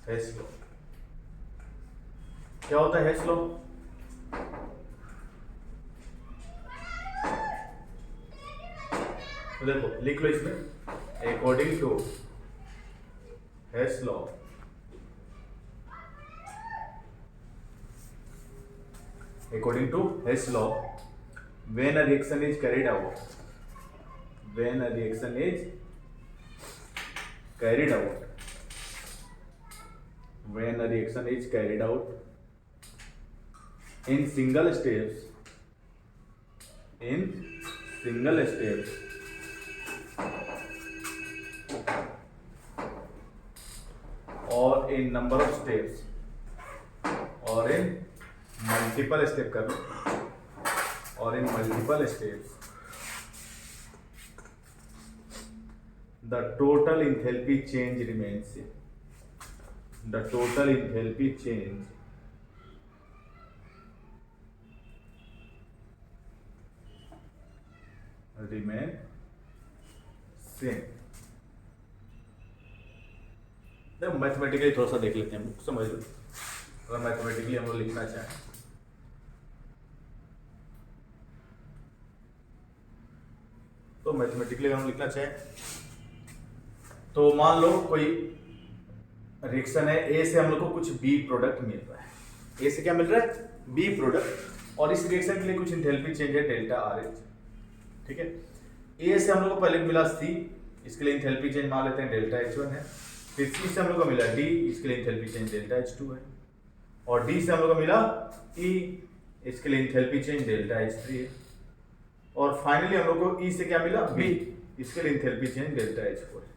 हेस law. क्या होता है हेस लॉ? तो देखो लिख लो इसमें, according to Hess law, according to Hess law, when a reaction is carried out, when a reaction is carried out, when a reaction is carried out in single steps, in single steps, or in number of steps, or in multiple step कर लो, और इन multiple steps the total enthalpy change remains same, the total enthalpy change remain same. देखो mathematically थोड़ा सा देख लेते हैं, समझ लो। अगर मैथमेटिकली हम लोग लिखना चाहें तो मैथमेटिकली हम लिखना चाहें तो मान लो कोई रिएक्शन है, ए से हम लोग को कुछ बी प्रोडक्ट मिल रहा है। ए से क्या मिल रहा है? B product. और इस रिएक्शन के लिए कुछ इंथैल्पी चेंज है डेल्टा आर एच। ठीक है, ए से हम लोग को पहले मिला सी, इसके लिए इंथैल्पी चेंज मान लेते हैं डेल्टा एच वन है। फिर सी से हम लोग को मिला डी, इसके लिए enthalpy change delta H two है। और डी से हम लोग को मिला ई, इसके लिए enthalpy change delta H three है। और फाइनली हम लोग को ई से क्या मिला? बी, इसके लिए enthalpy change delta H four है।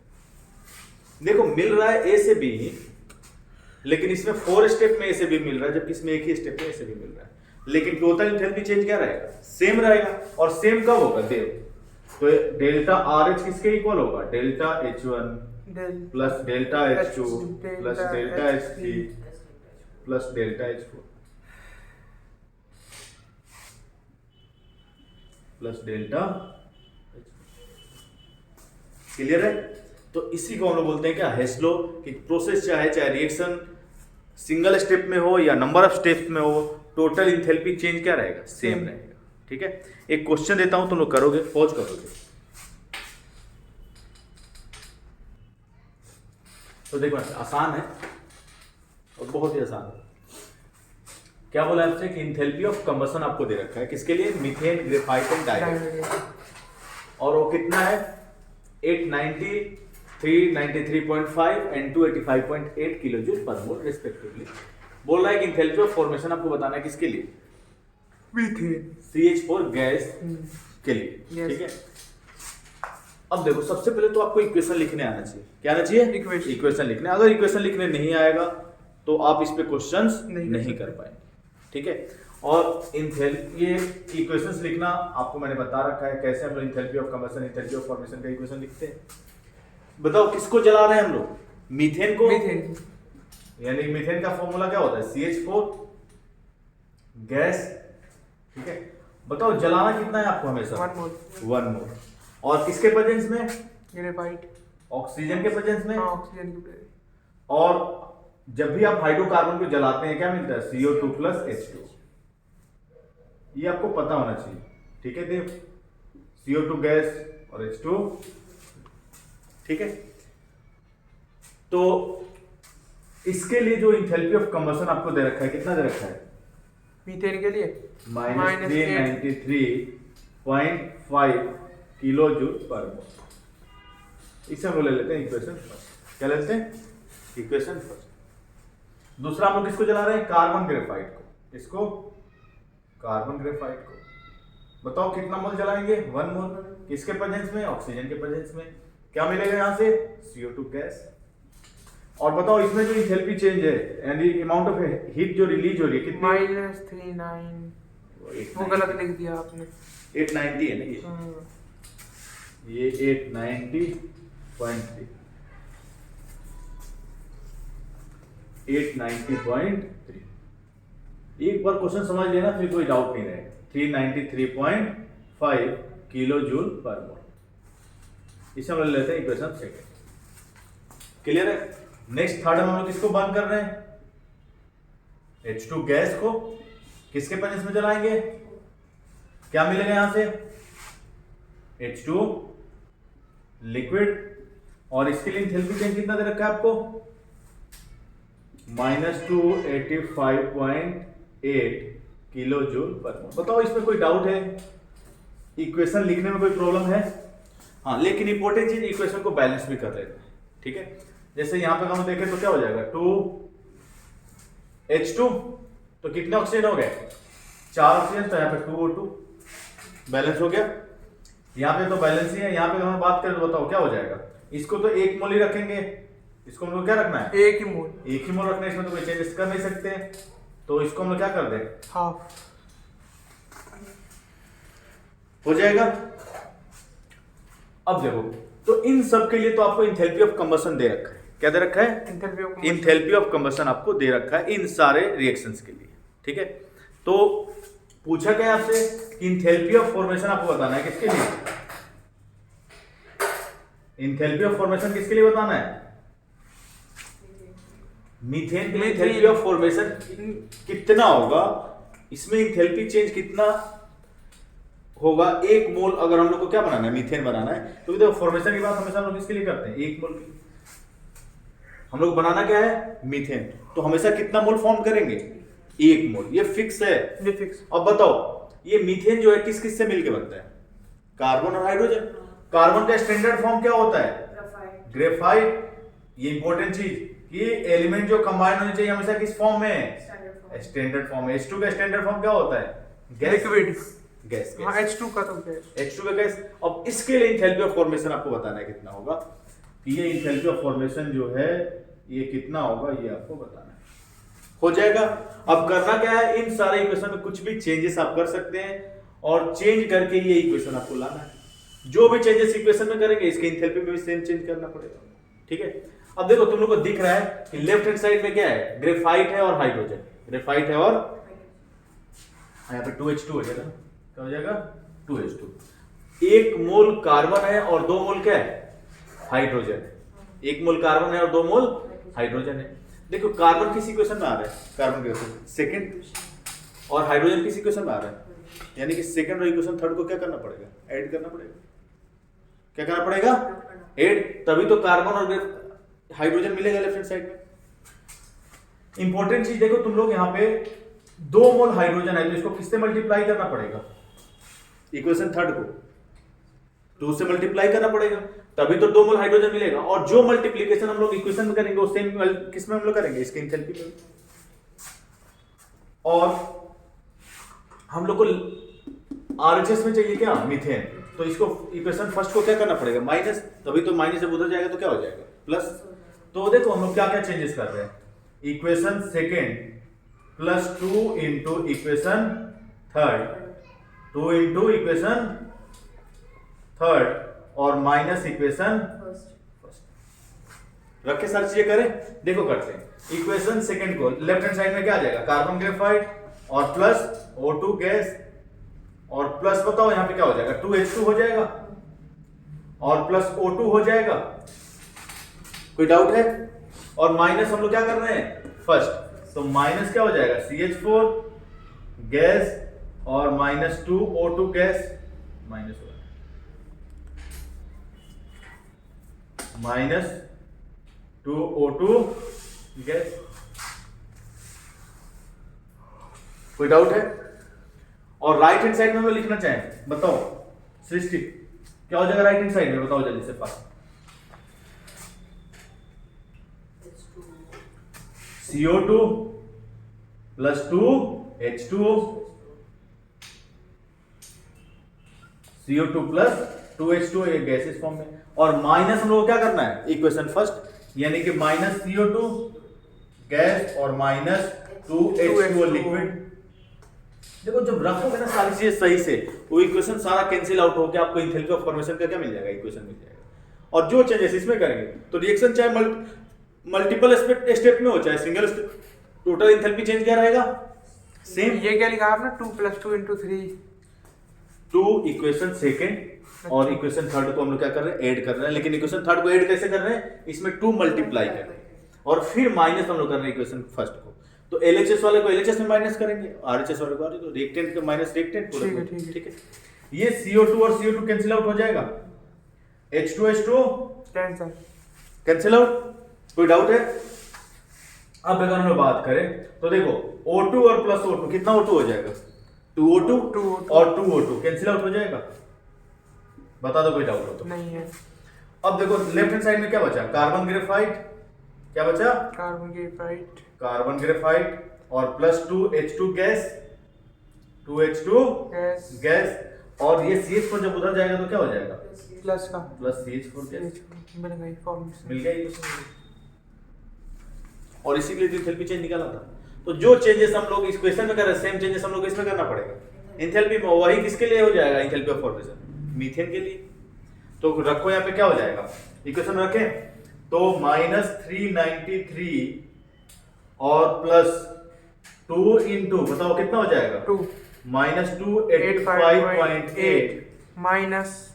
देखो मिल रहा है ए से बी, लेकिन इसमें 4 स्टेप में ए से बी मिल रहा है, जबकि इसमें एक ही स्टेप में ए से बी मिल रहा है। लेकिन टोटल इंथैल्पी चेंज क्या रहेगा? सेम रहेगा। और सेम कब होगा? तो डेल्टा आर एच किसके इक्वल होगा? Delta H one plus delta H two plus delta H three plus delta H four plus delta. Clear है? तो इसी को हम लोग बोलते हैं क्या? हेस लॉ। कि प्रोसेस चाहे रिएक्शन सिंगल स्टेप में हो या नंबर ऑफ स्टेप्स में हो, टोटल इंथैल्पी चेंज क्या रहेगा? सेम रहेगा। ठीक है, एक क्वेश्चन देता हूं, तुम लोग करोगे, पॉज करोगे। तो देखो आसान है और बहुत ही आसान है। क्या बोला आपसे कि इंथैल्पी ऑफ कंबशन आपको दे रखा है, किसके लिए? Methane, graphite and dioxide. और वो कितना है? 890, 393.5 एंड 285.8 किलो जूल पर मोल रिस्पेक्टिवली। बोल रहा है कि इंथैल्पी ऑफ फॉर्मेशन आपको बताना है किसके लिए? मीथेन, CH4 गैस के लिए। ठीक है, अब देखो सबसे पहले तो आपको इक्वेशन लिखने आना चाहिए। क्या आना चाहिए? इक्वेशन लिखने। अगर इक्वेशन लिखने नहीं आएगा तो आप इस पे क्वेश्चंस नहीं कर पाएंगे। ठीक है, और ये इक्वेशंस लिखना आपको मैंने बता रखा है कैसे हम लोग enthalpy of combustion, enthalpy of formation का इक्वेशन लिखते हैं। बताओ किसको जला रहे हैं हम लोग? मीथेन को। यानी मीथेन का फॉर्मूला क्या होता है? CH4 gas. ठीक है, बताओ जलाना कितना है आपको? हमेशा 1 मोल। और किसके प्रेजेंस में? ग्रेफाइट। ऑक्सीजन के प्रेजेंस में। ऑक्सीजन के प्रेजेंस। और जब भी आप हाइड्रोकार्बन को जलाते हैं क्या मिलता है? CO2 plus H2। ये आपको पता होना चाहिए। ठीक है देव, CO2 गैस और H2। ठीक है, तो इसके लिए जो इंथैल्पी ऑफ कंबशन आपको दे रखा है, कितना दे रखा है? मीथेन के लिए -393.5 किलो जूल पर मोल। इसे हम ले लेते हैं इक्वेशन फर्स्ट। क्या लेते हैं? Equation first. दूसरा हम लोग किसको जला रहे हैं? कार्बन ग्रेफाइट को। इसको कार्बन ग्रेफाइट को। बताओ कितना मोल जलाएंगे? 1 मोल। किसके प्रेजेंस में? ऑक्सीजन के प्रेजेंस में। क्या मिलेगा यहाँ से? CO2 gas. और बताओ इसमें जो इंथैल्पी चेंज है यानी अमाउंट ऑफ हीट जो रिलीज हो रही है कितनी? -39। वो गलत लिख दिया आपने। 890 है ना ये 890.3 890.3। एक बार क्वेश्चन समझ लेना फिर कोई डाउट नहीं रहेगा। 393.5 किलो जूल पर मोल। इसे हम ले लेते हैं इक्वेशन सेकंड। क्लियर है? नेक्स्ट थर्ड हम लोग किसको बर्न कर रहे हैं? H2 गैस को किसके पेनिस में जलाएंगे? क्या मिलेगा यहां से? H2 liquid. और इसके लिए एंथैल्पी चेंज कितना दे रखा है आपको? -285.8 किलो जूल पर मोल। बताओ इसमें कोई डाउट है? इक्वेशन लिखने में कोई प्रॉब्लम है? हाँ, लेकिन इंपॉर्टेंट चीज इक्वेशन को बैलेंस भी कर लेते हैं, ठीक है। जैसे यहां पर हम देखें तो क्या हो जाएगा? 2H2 तो कितने ऑक्सीजन हो गए? 4 ऑक्सीजन, तो यहाँ पे 2O2 बैलेंस हो गया। यहाँ पे तो बैलेंस ही है। यहाँ पे हम बात करें तो बताओ क्या हो जाएगा? इसको तो 1 मोल ही रखेंगे, इसको हम लोग क्या रखना है? 1 ही मोल। 1 ही मोल रखना है, इसमें तो कोई चेंजेस कर नहीं सकते। तो इसको हम लोग क्या कर दें? हाफ हो जाएगा। अब देखो, तो इन सब के लिए तो आपको इंथैल्पी ऑफ कंबशन दे रखा है। क्या दे रखा है? इंथैल्पी ऑफ कंबशन आपको दे रखा है इन सारे रिएक्शंस के लिए, ठीक है। तो पूछा क्या आपसे कि इंथैल्पी ऑफ फॉर्मेशन आपको बताना है किसके लिए? इंथैल्पी ऑफ फॉर्मेशन किसके लिए बताना है? मीथेन के लिए इंथैल्पी ऑफ फॉर्मेशन कितना होगा, इसमें इंथैल्पी चेंज कितना होगा 1 मोल। अगर हम लोग को क्या बनाना है? मीथेन बनाना है। तो देखो फॉर्मेशन की बात हमेशा हम लोग किसके लिए करते हैं? 1 मोल की। हम लोग बनाना क्या है? मीथेन। तो हमेशा कितना मोल फॉर्म करेंगे? 1 मोल। ये फिक्स है, ये फिक्स। अब बताओ ये मीथेन जो है किस किस से मिलकर बनता है? कार्बन और हाइड्रोजन। कार्बन का स्टैंडर्ड फॉर्म क्या होता है? ग्रेफाइट। ये इंपॉर्टेंट चीज कि एलिमेंट जो कंबाइन होने चाहिए हमेशा किस फॉर्म में? Standard form. H2 का स्टैंडर्ड फॉर्म क्या होता है? Liquid gas. हाँ, H2 का तो गैस। H2 का गैस। अब इसके लिए इंथैल्पी ऑफ फॉर्मेशन आपको बताना है कितना होगा। कि ये इंथैल्पी ऑफ फॉर्मेशन जो है ये कितना होगा, ये आपको बताना है। हो जाएगा। अब करना क्या है? इन सारे इक्वेशन में कुछ भी चेंजेस आप कर सकते हैं और चेंज करके ये इक्वेशन आपको लाना है। जो भी चेंजेस इक्वेशन में करेंगे इसके इंथैल्पी में भी सेम चेंज करना पड़ेगा, ठीक है। अब देखो तुम लोग को दिख रहा है कि लेफ्ट हैंड साइड में क्या है? ग्रेफाइट है और हाइड्रोजन। ग्रेफाइट है और यहाँ पे 2H2 हो जाएगा। क्या हो जाएगा? 2H2। 1 मोल कार्बन है और 2 मोल क्या है? हाइड्रोजन। 1 मोल कार्बन है और 2 मोल हाइड्रोजन है। देखो कार्बन किस इक्वेशन में आ रहा है? कार्बन के सेकंड। और हाइड्रोजन किस इक्वेशन में आ रहा है? यानी कि सेकंड और इक्वेशन थर्ड को क्या करना पड़ेगा? ऐड करना पड़ेगा। क्या करना पड़ेगा? ऐड। तभी तो कार्बन और हाइड्रोजन मिलेगा लेफ्ट हैंड साइड में। इंपॉर्टेंट चीज देखो, तुम लोग यहाँ पे 2 मोल हाइड्रोजन है तो इसको किससे मल्टीप्लाई करना पड़ेगा? इक्वेशन थर्ड को 2 से मल्टीप्लाई करना पड़ेगा, तभी तो 2 मोल हाइड्रोजन मिलेगा। और जो मल्टीप्लीकेशन हम लोग इक्वेशन में करेंगे वो सेम किस में हम लोग करेंगे? इसके एंथैल्पी में। और हम लोग को आरएचएस में चाहिए क्या? मीथेन। तो इसको इक्वेशन फर्स्ट को क्या करना पड़ेगा? माइनस। तभी तो माइनस जब उधर जाएगा तो क्या हो जाएगा? प्लस। तो देखो हम लोग क्या क्या चेंजेस कर रहे हैं। Equation second +2 into equation third, 2 into equation third और माइनस इक्वेशन फर्स्ट। रख के सारी चीजें करें। देखो करते हैं। इक्वेशन सेकेंड को लेफ्ट हैंड साइड में क्या आ जाएगा? कार्बन ग्रेफाइट और प्लस O2 गैस और प्लस बताओ यहां पे क्या हो जाएगा? 2H2 हो जाएगा और प्लस O2 हो जाएगा। कोई डाउट है? और माइनस हम लोग क्या कर रहे हैं? फर्स्ट। तो माइनस क्या हो जाएगा? CH4 गैस और -2O2 गैस माइनस हो -2O2 गैस। कोई डाउट है? और राइट हैंड साइड में हम लिखना चाहें, बताओ सृष्टि क्या हो जाएगा राइट हैंड साइड में? बताओ जल्दी से पास। CO2 +2 H2O, CO2 +2 H2O ये गैसेस फॉर्म में। और माइनस हम लोग को क्या करना है? इक्वेशन फर्स्ट, यानी कि -CO2 गैस और -2 H2O लिक्विड। देखो जब रखोगे ना सारी चीजें सही से, वो इक्वेशन सारा कैंसिल आउट होकर आपको एंथैल्पी ऑफ फॉर्मेशन का क्या मिल जाएगा? इक्वेशन मिल जाएगा। और जो चेंजेस इसमें करेंगे तो रिएक्शन चाहे मल्टीपल स्टेप में हो चाहे single step, total enthalpy change क्या रहेगा? सेम। ये क्या लिखा आपने? 2 + 2 × 3। 2 इक्वेशन सेकंड और इक्वेशन थर्ड को हम लोग क्या कर रहे हैं? ऐड कर रहे हैं। लेकिन इक्वेशन थर्ड को ऐड कैसे कर रहे हैं? इसमें 2 मल्टीप्लाई कर रहे हैं। और फिर माइनस हम लोग कर रहे हैं इक्वेशन फर्स्ट को, तो एलएचएस वाले को एलएचएस में माइनस करेंगे, आरएचएस वाले को तो रिएक्टेंट का माइनस रिएक्टेंट पूरा। ठीक है, ये CO2 और CO2 कैंसिल आउट हो जाएगा, H2 कैंसिल आउट, कोई डाउट है? अब अगर हम लोग बात करें तो देखो O2 और प्लस O2 कितना O2 हो जाएगा, 2O2 और 2O2 कैंसिल आउट हो जाएगा, बता दो कोई डाउट हो तो। नहीं है। अब देखो लेफ्ट हैंड साइड में क्या बचा, कार्बन ग्रेफाइट, क्या बचा, कार्बन ग्रेफाइट और plus 2H2 gas, 2H2 gas, और ये CH4 जब उधर जाएगा तो क्या हो जाएगा, प्लस का प्लस CH4 गैस, मिल गई फॉर्मूला, मिल गया। और इसी के लिए एंथैल्पी चेंज निकाला था। तो जो चेंजेस हम लोग इस क्वेश्चन में कर रहे हैं सेम चेंजेस हम लोग इसमें करना पड़ेगा एंथैल्पी में, वही किसके लिए हो जाएगा, एंथैल्पी ऑफ फॉर्मेशन, मीथेन के लिए। तो रखो यहाँ पे क्या हो जाएगा, इक्वेशन रखें तो -393 और प्लस 2 इंटू बताओ कितना हो जाएगा, 2 -285.8 माइनस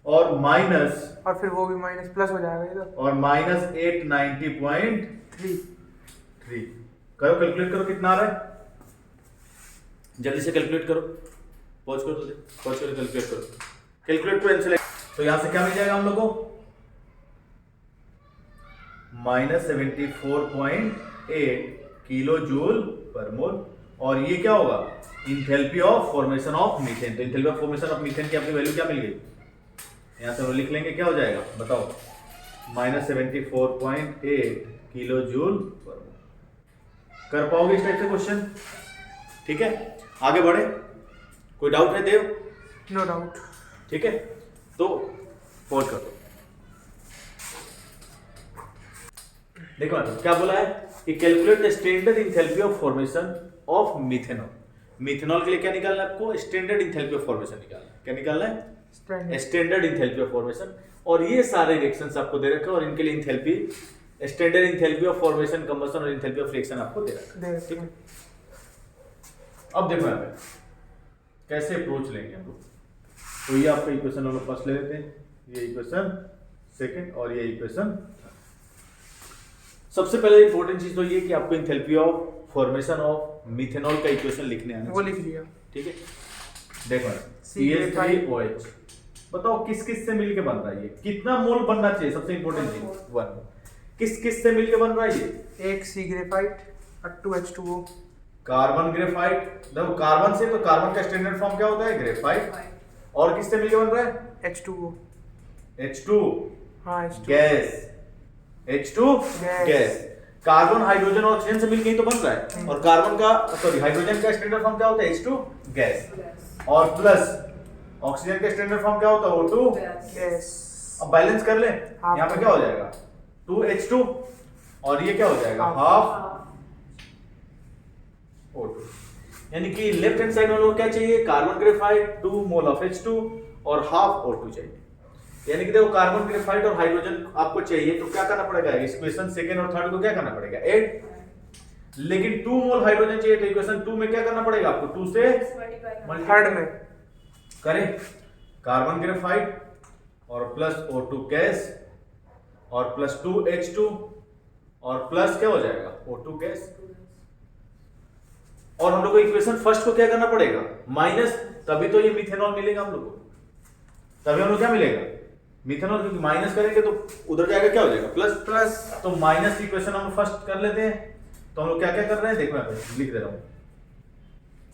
और माइनस और फिर वो भी माइनस प्लस हो जाएगा इधर, और -890.3 करो, कैलकुलेट करो कितना आ रहा है, जल्दी से कैलकुलेट करो, पॉज करो, पॉज करो, कैलकुलेट करो, कैलकुलेट टू आंसर। तो यहां से क्या मिल जाएगा हम लोग को, -74.8 किलो जूल पर मोल, और ये क्या होगा, enthalpy of formation of methane. तो enthalpy of formation of methane की अपनी वैल्यू क्या मिल गई, यहां से हम लिख लेंगे, क्या हो जाएगा बताओ, -74.8 किलो जूल पर मोल। कर पाओगे इस टाइप से क्वेश्चन? ठीक है, आगे बढ़े, कोई डाउट है देव? No doubt. ठीक है, तो पॉज कर दो। देखो क्या बोला है कि calculate the standard enthalpy of formation of methanol. Methanol के लिए क्या निकालना है आपको, स्टैंडर्ड इंथैल्पी ऑफ फॉर्मेशन निकालना है। क्या निकालना है, स्टैंडर्ड इंथैल्पी ऑफ फॉर्मेशन। और ये सारे रिएक्शंस आपको दे रखे हैं और इनके लिए enthalpy, standard enthalpy of formation, combustion और इंथैल्पी ऑफ रिएक्शन आपको दे रखा है। ठीक है, अब देखो यहाँ पे कैसे अप्रोच लेंगे हम लोग। तो ये आपका इक्वेशन हम लोग फर्स्ट ले लेते हैं, ये इक्वेशन सेकंड और ये इक्वेशन। सबसे पहले इंपॉर्टेंट चीज तो ये कि आपको enthalpy of formation of methanol का इक्वेशन लिखने आना, वो लिख लिया। ठीक है, देखो CH3OH, बताओ किस किस से मिलके बन रहा है, ये कितना मोल बनना चाहिए, सबसे इंपॉर्टेंट चीज 1, किस किस से मिलके बन रहा है ये, एक C ग्रेफाइट और 2H2O, कार्बन ग्रेफाइट। देखो कार्बन से, तो कार्बन का स्टैंडर्ड फॉर्म क्या होता है, ग्रेफाइट, और किससे मिलके बन रहा है, H2O, H2 हाँ H2 gas, H2 gas. Carbon hydrogen और ऑक्सीजन से मिलके ही तो बन रहा है, और कार्बन का सॉरी हाइड्रोजन का स्टैंडर्ड फॉर्म क्या होता है, H2 गैस, और प्लस ऑक्सीजन का स्टैंडर्ड फॉर्म क्या होता है, O2 गैस। अब बैलेंस कर ले, यहाँ पे क्या हो जाएगा 2H2 और ये क्या हो जाएगा हाफ O2। यानी कि लेफ्ट हैंड साइड वालों को क्या चाहिए, carbon graphite 2 mole of H2 और हाफ O2 चाहिए। यानी कि देखो कार्बन ग्रेफाइट और हाइड्रोजन आपको चाहिए, तो क्या करना पड़ेगा, इस इक्वेशन सेकंड और थर्ड को क्या करना पड़ेगा, ऐड। लेकिन 2 मोल हाइड्रोजन चाहिए, तो इक्वेशन 2 में क्या करना पड़ेगा आपको, 2 से थर्ड में करें, कार्बन ग्रेफाइट और प्लस O2 गैस और प्लस 2H2 और प्लस क्या हो जाएगा O2 गैस। और हम लोग को इक्वेशन फर्स्ट को क्या करना पड़ेगा, माइनस, तभी तो ये मिथेनॉल मिलेगा हम लोग को, तभी हम लोग क्या मिलेगा, मिथेनॉल। क्योंकि माइनस करेंगे तो उधर जाएगा क्या हो जाएगा, प्लस प्लस। तो माइनस इक्वेशन हम फर्स्ट कर लेते हैं। तो हम लोग क्या क्या कर रहे हैं, देखो यहाँ पे लिख दे रहा हूं,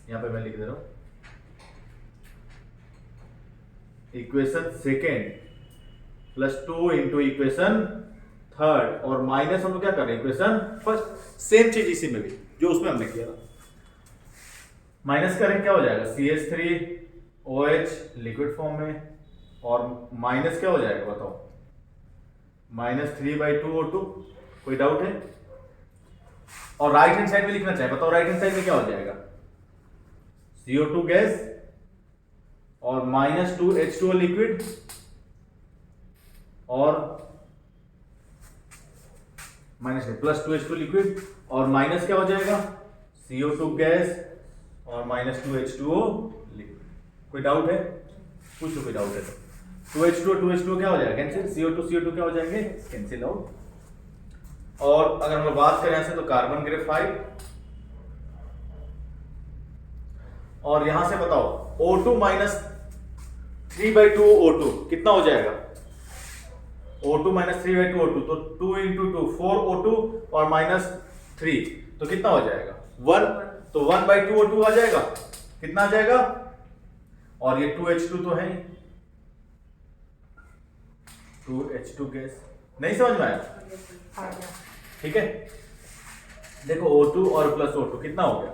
यहाँ पे मैं लिख दे रहा हूं, equation second plus 2 into equation third, और माइनस हम लोग क्या कर रहे हैं, इक्वेशन फर्स्ट। सेम चीज इसी में भी जो उसमें हमने किया था, माइनस करें क्या हो जाएगा, CH3OH लिक्विड फॉर्म में, और माइनस क्या हो जाएगा बताओ, -3/2O2। कोई डाउट है? और राइट हैंड साइड में लिखना चाहिए, बताओ राइट हैंड साइड में क्या हो जाएगा, CO2 गैस और -2H2O लिक्विड और प्लस 2H2 लिक्विड, और माइनस क्या हो जाएगा, CO2 गैस और -2H2O लिक्विड। कोई डाउट है, पूछो कोई डाउट है तो। 2H2 क्या हो जाएगा, कैंसिल, CO2 क्या हो जाएंगे, कैंसिल आउट। और अगर हम लोग बात करें ऐसे तो कार्बन ग्रेफाइट, और यहां से बताओ O2 माइनस 3/2 O2 कितना हो जाएगा? O2 माइनस 3/2 O2 तो 2 into 2 4 O2 और माइनस 3 तो कितना हो जाएगा? 1 तो 1/2 O2 आ जाएगा। कितना आ जाएगा? और ये 2H2 तो है ही, 2H2 गैस। नहीं समझ में आया? आ गया। ठीक है, देखो O2 और प्लस O2 कितना हो गया?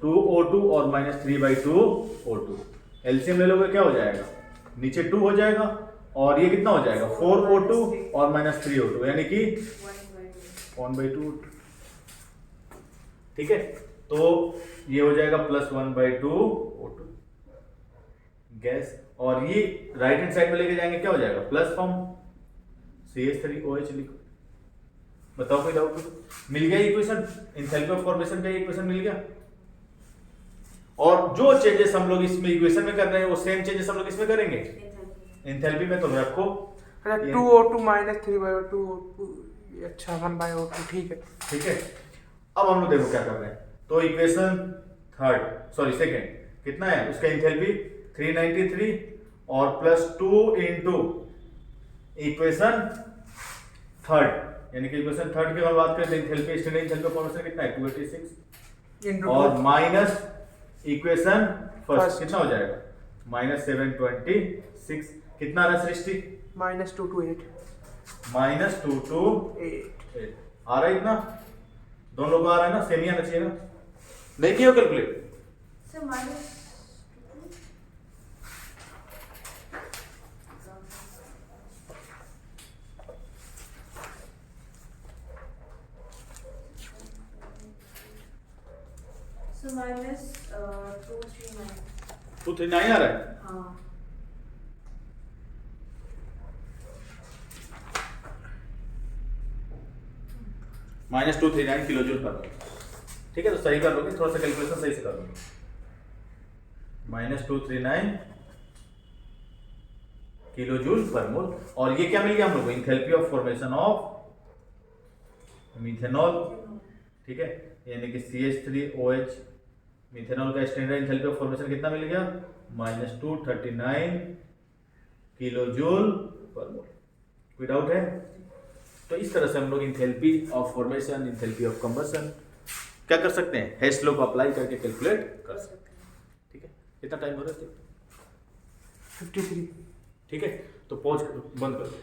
2O2 और माइनस 3/2 O2। एलसीएम ले लोगे क्या हो जाएगा? नीचे 2 हो जाएगा और ये कितना हो जाएगा? 4O2 और माइनस 3O2 यानी कि 1/2 O2। ठीक है, तो ये हो जाएगा प्लस 1/2 O2 गैस, और ये राइट हैंड साइड में लेके जाएंगे क्या हो जाएगा? प्लस फॉर्म CH3OH लिखो। बताओ कोई डाउट? मिल गया इक्वेशन, एंथैल्पी ऑफ फॉर्मेशन का इक्वेशन मिल गया। और जो चेंजेस हम लोग इसमें इक्वेशन में कर रहे हैं वो सेम चेंजेस हम लोग इसमें करेंगे एंथैल्पी में। तो रखो 2O2 माइनस 3/2 O2, अच्छा 1/O2, ठीक है। ठीक है, अब हम लोग देखो क्या कर रहे हैं। तो इक्वेशन सेकंड कितना है उसका? एंथैल्पी 393 और प्लस 2 इंटू इक्वेशन थर्ड, यानी कि इक्वेशन थर्ड की अगर बात करें तो एंथैल्पी स्टैंडर्ड एंथैल्पी फॉर्मेशन कितना है? 286 और माइनस इक्वेशन फर्स्ट कितना हो जाएगा? माइनस 726 कितना आ रहा है सृष्टि? -228 माइनस 228 आ रहा है इतना? दोनों को आ रहा है ना? सेम ही आना चाहिए ना? नहीं किया कैलकुलेट? सर माइनस माइनस 239 239 आ रहा है। हाँ माइनस 239 किलो जूल पर। ठीक है, तो सही कर लोगे, थोड़ा सा कैलकुलेशन सही से कर लोगे। माइनस 239 किलो जूल पर मोल। और ये क्या मिल गया हम लोग को? Enthalpy of formation of methanol. ठीक है, यानी कि CH3OH मिथेनॉल का स्टैंडर्ड एंथैल्पी ऑफ फॉर्मेशन कितना मिल गया? माइनस 239 किलो जूल पर मोल। कोई डाउट है? तो इस तरह से हम लोग enthalpy of formation, enthalpy of combustion क्या कर सकते हैं? हेस्ट लॉ को अप्लाई करके कैलकुलेट कर सकते हैं। ठीक है, कितना टाइम हो रहा है? 53। ठीक है, तो पॉज बंद कर दो।